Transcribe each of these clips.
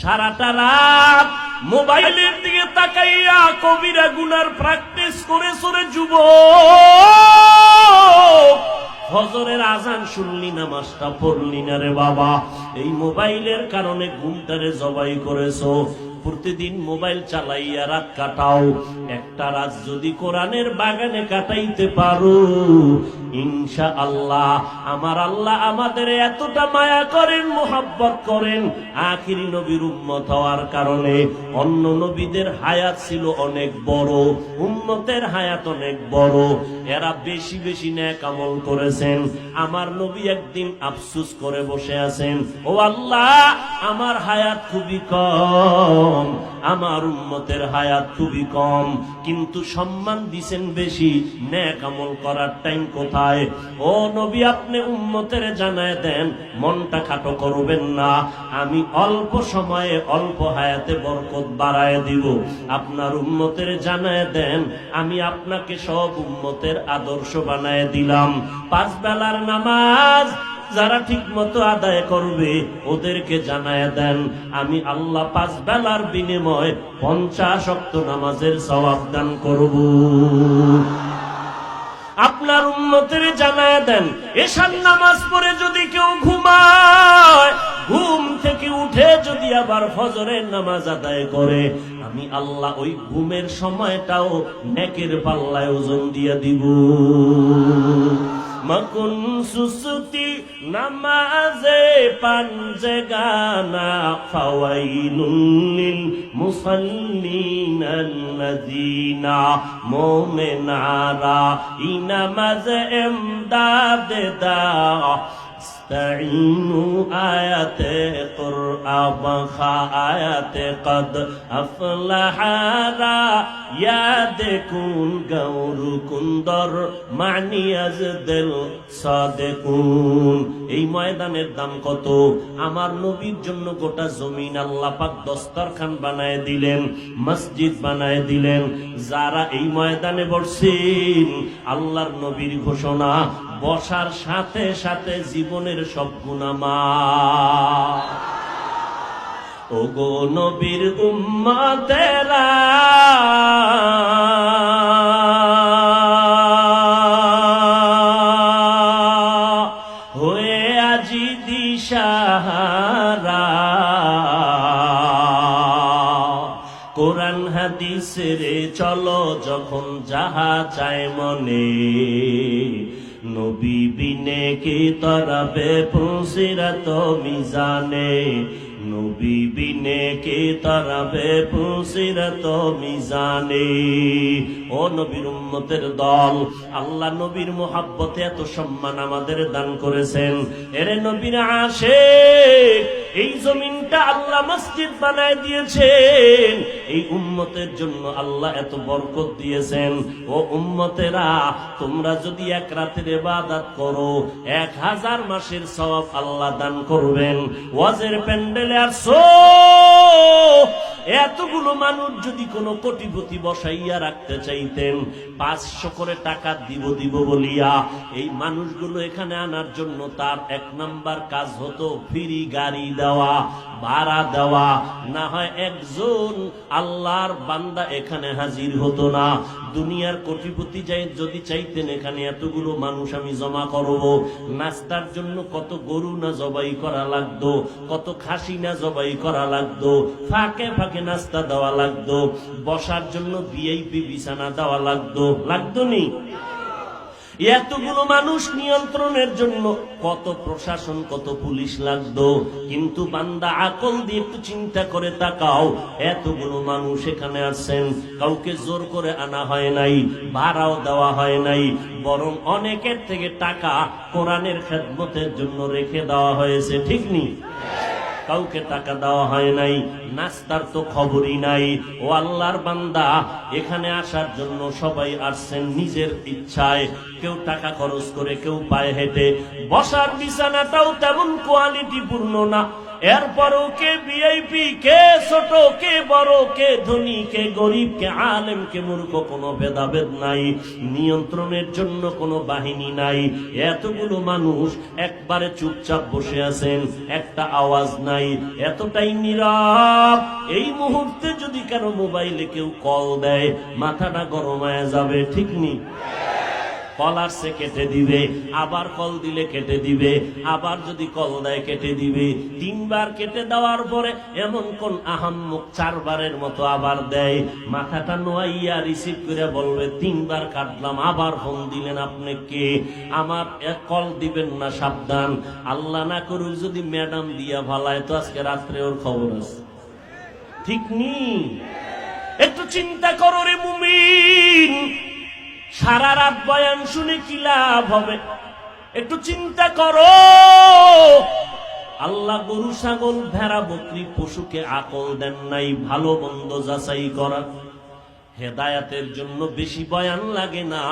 সারাটা রাত মোবাইলের দিকে তাকাইয়া কবিরা গুনার প্র্যাকটিস করে সরে যুবক, ফজরের আজান শুনলি নামাজটা পড়লি না রে বাবা। এই মোবাইলের কারণে ঘুমটারে জবাই করেছো। প্রতিদিন মোবাইল চালাইয়া রাত কাটাও। একটা রাত যদি কোরআনের বাগানে কাটাইতে পারো, ইনশাআল্লাহ আমার আল্লাহ আমাদের এতটা মায়া করেন, মোহাব্বত করেন। আখিরি নবীর উম্মত হওয়ার কারণে অন্য নবীদের হায়াত ছিল অনেক বড়, উম্মতের হায়াত অনেক বড়। এরা বেশি বেশি নেক আমল করেছেন। আমার নবী একদিন আফসোস করে বসে আছেন, ও আল্লাহ আমার হায়াত খুবই কম, আমার উম্মতের হায়াত খুবই কম, কিন্তু সম্মান দিছেন বেশি, নেক আমল করার টাইম কোথায়? ও নবী আপনি উম্মতের জানায় দেন, মনটা খাটো করবেন না, আমি অল্প সময়ে অল্প হায়াতে বরকত বাড়ায় দিব। আপনার উম্মতের জানায় দেন, আমি আপনাকে সব উম্মতের আদর্শ বানায় দিলাম। 5 বেলার নামাজ যারা ঠিক মতো আদায় করবে ওদেরকে জানায় দেন, আমি আল্লাহ 5 বেলার বিনিময়ে 50 ওয়াক্ত নামাজের সওয়াব দান করব। আপনার উম্মতের জানায় দেন, এশার নামাজ পড়ে যদি কেউ ঘুমায়, ঘুম থেকে উঠে যদি আবার ফজরের নামাজ আদায় করে, আমি আল্লাহ ওই ঘুমের সময়টাও নেকের পাল্লায় ওজন দিয়ে দিব। মকুন সুসুতি নামাজে পাঞ্জে গানা ফাওয়াইলুন লিল মুসাল্লিনাল্লাযিনা মুমিনারা ইনামাজ ইমদাদে দা ইস্তাঈনু আয়াতে কুরআন খা আয়াতে কদ আফলাহারা ইয়াদ কুন গৌরু কুন্দর মানিয়াজ দিল সাদেকুন। এই ময়দানের দাম কত? আমার নবীর জন্য গোটা জমিন আল্লাহ পাক দস্তরখান বানায় দিলেন, মসজিদ বানায় দিলেন। যারা এই ময়দানে বসছেন, আল্লাহর নবীর ঘোষণা, বসার সাথে সাথে জীবনের সব গুনাহ মাফ। ওগো নবীর উম্মতেরা, হয়ে আজি দিশাহারা, কোরআন হাদিসের চলো যখন যাহা চায় মনে, নবী বিনে কি তরাবে পুসিরাত মিজানে, নবী বিনে কি তরাবে পুসিরাত মিজানে। ও নবীর উম্মতের দল, আল্লাহ নবীর মুহাব্বতে এত সম্মান আমাদের দান করেছেন। এরে নবীর আশিক, এই জমিনটা আল্লাহ মসজিদ বানায় দিয়েছেন, এই উম্মতের জন্য আল্লাহ এত বরকত দিয়েছেন। ও উম্মতেরা, তোমরা যদি এক রাতের ইবাদত করো, 1000 মাসের সওয়াব আল্লাহ দান করবেন। ওয়াজের প্যান্ডেলে আসছো, এতগুলো মানুষ যদি কোনো কোটিপতি বসাইয়া রাখতে চাইতেন, 500 করে টাকা দিব বলিয়া এই মানুষগুলো এখানে আনার জন্য তার 1 নাম্বার কাজ হতো ফ্রি গাড়ি দেওয়া, ভাড়া দেওয়া। না হয় একজন আল্লাহর বান্দা এখানে হাজির হতো না। দুনিয়ার কোটিপতি যাই যদি চাইতেন এখানে এতগুলো মানুষ আমি জমা করব, নাস্তার জন্য কত গরু না জবাই করা লাগতো, কত খাসি না জবাই করা লাগতো, ফাঁকে ফাঁকে নাস্তা দেওয়া লাগতো, বসার জন্য ভিআইপি বিছানা দেওয়া লাগতো নি? এতগুলো মানুষ নিয়ন্ত্রণের জন্য কত প্রশাসন, কত পুলিশ লাগতো। কিন্তু বান্দা আকল দিয়ে একটু চিন্তা করে তাকাও, এতগুলো মানুষ এখানে আসছেন, কাউকে জোর করে আনা হয় নাই, ভাড়াও দেওয়া হয় নাই, বরং অনেকের থেকে টাকা কোরআনের খেদমতের জন্য রেখে দেওয়া হয়েছে, ঠিক নি? কাউকে টাকা দেওয়া হয় নাই, নাস্তার তো খবরই নাই। ও আল্লাহর বান্দা, এখানে আসার জন্য সবাই আসছেন নিজের ইচ্ছায়, কেউ টাকা খরচ করে, কেউ পায়ে হেঁটে। বসার বিছানাটাও তেমন কোয়ালিটি পূর্ণ না, এরপরও কে ভিআইপি, কে ছোট, কে বড়, কে ধনী, কে গরিব, কে আলেম, কে মূর্খ, কোনো ভেদাভেদ নাই। নিয়ন্ত্রণের জন্য কোনো বাহিনী নাই। এতগুলো মানুষ একবারে চুপচাপ বসে আছেন, একটা আওয়াজ নাই, এতটাই নীরব। এই মুহূর্তে যদি কারো মোবাইলে কেউ কল দেয়, মাথাটা গরম হয়ে যাবে, ঠিক নি? কল আসছে কেটে দিবে, আবার কল দিলে কেটে দিবে, আবার যদি কল দেয় কেটে দিবে। 3 বার কেটে দেওয়ার পরে এমন কোন আহাম্মক 4 বারের মতো আবার দেয়, মাথাটা নোয়াইয়া রিসিভ করে বলবে 3 বার কাটলাম, আবার ফোন দিলেন, আপনি কে? আমার কল দিবেন না, সাবধান। আল্লাহ না করুক যদি ম্যাডাম দিয়া ভালায়, তো আজকে রাত্রে ওর খবর আছে, ঠিক নি? একটু চিন্তা করো রে মুমিন, সারা রাত বয়ান শুনে কি লাভ হবে? একটু চিন্তা করো। আল্লাহ গরু, ছাগল, ভেড়া, বকরি, পশুকে আকল দেন নাই ভালো মন্দ যাচাই করা। হেদায়াতের জন্য বেশি বয়ান লাগে না।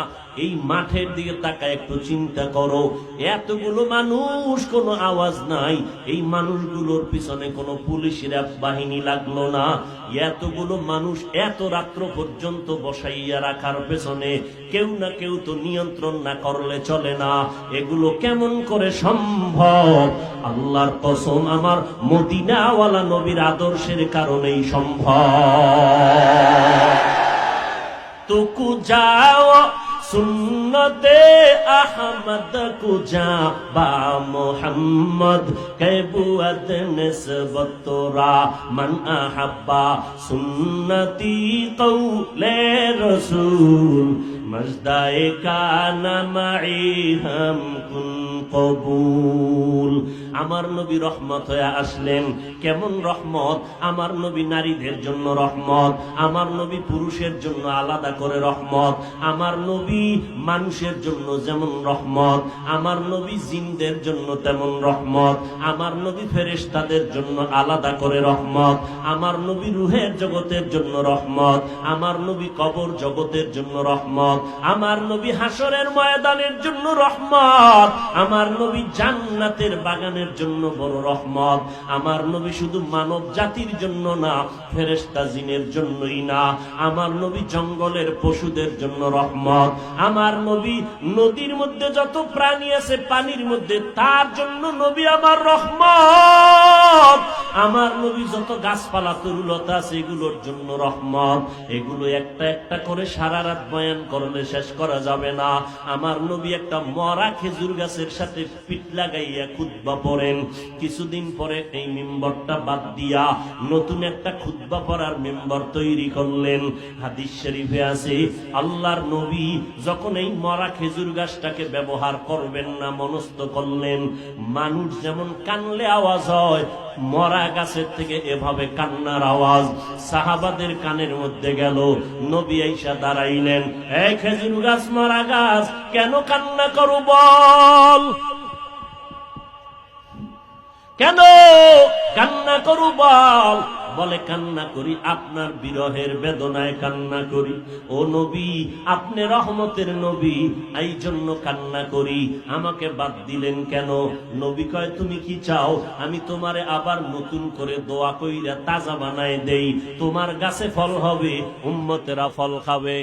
এই মাঠের দিকে তাকায় একটু চিন্তা করো, এতগুলো মানুষ, কোনো আওয়াজ নাই। এই মানুষগুলোর পিছনে কোনো পুলিশের বাহিনী লাগলো না। এতগুলো মানুষ এত রাত্র পর্যন্ত বসাইয়া রাখার পেছনে কেউ না কেউ তো নিয়ন্ত্রণ না করলে চলে না। এগুলো কেমন করে সম্ভব? আল্লাহর কসম, আমার মদিনাওয়ালা নবীর আদর্শের কারণেই সম্ভব। তো যাও সুন্নতে আহমদ কুজা বা মোহাম্মদ কেবুয়াত নিসবত তোরা মান আহাব্বা সুন্নতি কওলে রসুল মজদায়ে কানা মাই হাম কুন কবুল। আমার নবী রহমত হয়ে আসলেন। কেমন রহমত? আমার নবী নারীদের জন্য রহমত, আমার নবী পুরুষের জন্য আলাদা করে রহমত, আমার নবী মানুষের জন্য যেমন রহমত, আমার নবী জিনদের জন্য তেমন রহমত, আমার নবী ফেরেশতাদের জন্য আলাদা করে রহমত, আমার নবী রুহের জগতের জন্য রহমত, আমার নবী কবর জগতের জন্য রহমত, আমার নবী হাসরের ময়দানের জন্য রহমত, আমার নবী জান্নাতের বাগানের জন্য বড় রহমত। আমার নবী শুধু মানব জাতির জন্য না, ফেরেশতা জিনের জন্যই না, আমার নবী জঙ্গলের পশুদের জন্য রহমত, আমার নবী নদীর মধ্যে যত প্রাণী আছে পানির মধ্যে তার জন্য নবী আমার রহমত, আমার নবী যত গাছপালা তরুলতা আছে এগুলোর জন্য রহমত। এগুলো একটা একটা করে সারা রাত বয়ান করলে শেষ করা যাবে না। আমার নবী একটা মরা খেজুর গাছের সাথে পিঠ লাগাইয়া খুতবা পড়েন। কিছুদিন পরে এই মিম্বরটা বাদ দিয়া নতুন একটা খুতবা পড়ার মিম্বর তৈরি করলেন। হাদিস শরীফে আছে, আল্লাহর নবী যখন এই মরা খেজুর গাছটাকে ব্যবহার করবেন না মনস্থ করলেন, মানুষ যেমন কানলে আওয়াজ হয়, মরা গাছের থেকে এভাবে কান্নার আওয়াজ সাহাবাদের কানের মধ্যে গেল। নবী আইসা দাঁড়াইলেন, এই খেজুর গাছ, মরা গাছ, কেন কান্না করো বল? কেন কান্না করু বল? বলে, কান্না করি আপনার বিরহের বেদনায় কান্না করি। ও নবী, আপনি রহমতের নবী, এই জন্য কান্না করি। আমাকে বাদ দিলেন কেন? নবী কয়, তুমি কি চাও আমি তোমারে আবার নতুন করে দোয়া কইরা তাজা বানায় দেই? তোমার গাছে ফল হবে, উম্মতেরা ফল খাবে।